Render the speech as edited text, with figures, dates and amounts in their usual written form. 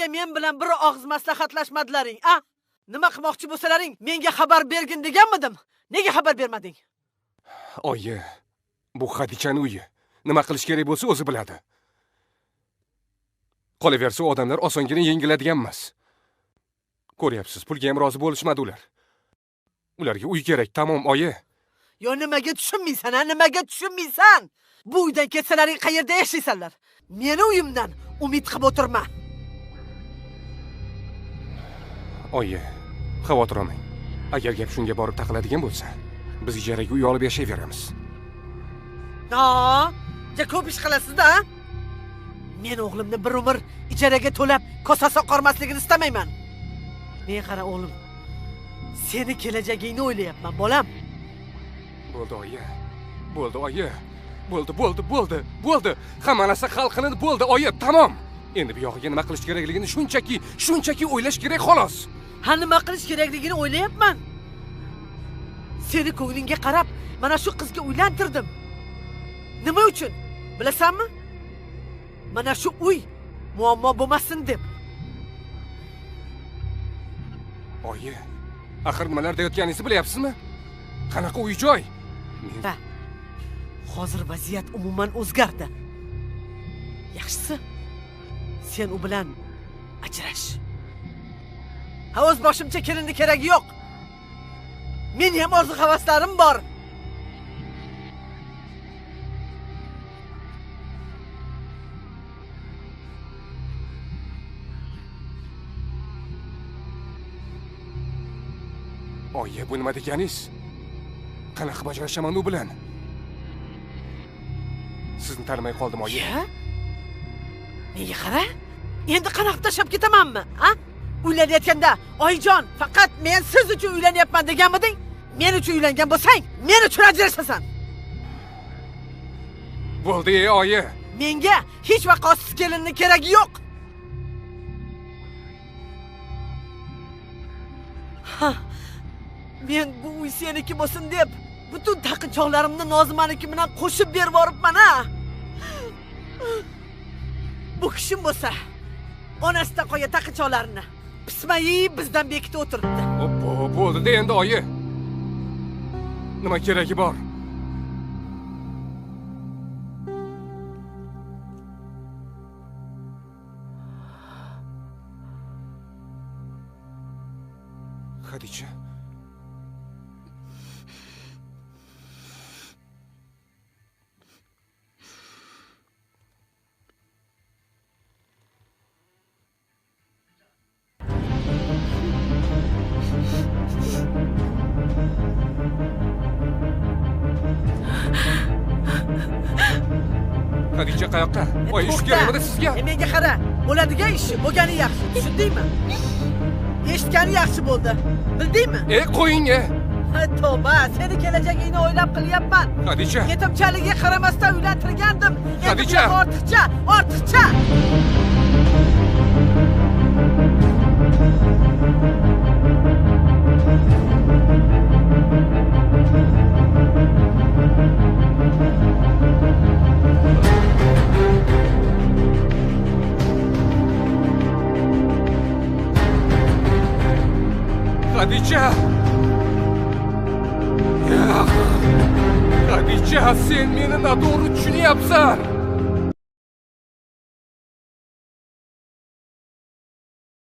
Men bilan bir og'iz maslahatlashmadilaring, a? Nima qilmoqchi bo'lsalaring, menga xabar bergin deganmidim. Nega xabar bermading? Oyi, bu Xadichaning uyi. Nima qilish kerak bo'lsa o'zi biladi. Qolaversa odamlar osongina yengiladigan emas. Ko'ryapsiz, pulga ham rozi bo'lishmadi ular. Ularga uy kerak, tamom, oyi. Yo nimaga tushunmaysan, ha? Nimaga tushunmaysan? Bu uydan ketsalaring qayerda yashaysanlar? Meni uyimdan umid qilib o'tirma. Oyi, xavotir olmang. Agar gap shunga borib taqaladigan bo'lsa, biz ijaraga uy olib yashayveramiz. Ja ko'p ish qilasizda, ha? Men o'g'limni bir umr ijaraga to'lab, kosasi oqarmasligini istamayman. Men qara o'g'lim, seni kelajagingni o'ylayapman, bolam. Bo'ldi, oyi. Bo'ldi, oyi. Bo'ldi. Hamma narsa hal qilindi, bo'ldi, oyi, tamom. Endi bu yog'iga nima qilish kerakligini shunchaki o'ylash kerak, xolos. Ha, nima qilish kerakligini o'ylayapman. Seni ko'nglingga qarab, mana shu qizga uylantirdim. Nima uchun? Bilasanmi? Mana shu uy muammo bo'lmasin deb. Oyi, axir nimalar deyotganingizni bilyapsizmi? Qanaqa uy-joy? Hozir vaziyat umuman o'zgardi. Yaxshisi, sen u bilan ajrash. Ha, o'z boshimcha kelinni keragi yo'q. Men ham orzu-havaslarim bor. Oyi, bu nima deganingiz? Qanaqa bajarashaman u bilan? Sizni tanimay qoldim, oyi. Menga qara. Endi qanaqa tashlab ketamanmi, ha? Uylanayotganda, "Oyijon, faqat men siz uchun uylanyapman" deganmiding? Men uchun uylangan bo'lsang, men uchun ajrashasan. Bo'ldi, oyi. Menga hech vaqosiz kelinning keragi yo'q. Men bu uy seniki bo'lsin deb butun taqinchoqlarimni Nozimaniki bilan qo'shib berib boribman, ha. Bu kishim bo'lsa, onasidan qolgan taqinchoqlarini pismayib bizdan bekitib o'tiribdi. Bo'ldi-da endi, oyi. Nima keragi bor? Xadicha. Xadicha qayoqqa? Voy, ish kerakmidi sizga? Menga qara, bo'ladigan ish bo'lgani yaxshi, tushundingmi? Eshitgani yaxshi bo'ldi. Bildingmi? Qo'ying. Tavba, seni kelajagingni o'ylab qilyapman. Xadicha. Yetimchaligiga qaramasdan uylantirgandim. Xadicha. Ortiqcha. Xadicha, sen meni noto'g'ri tushunyapsan.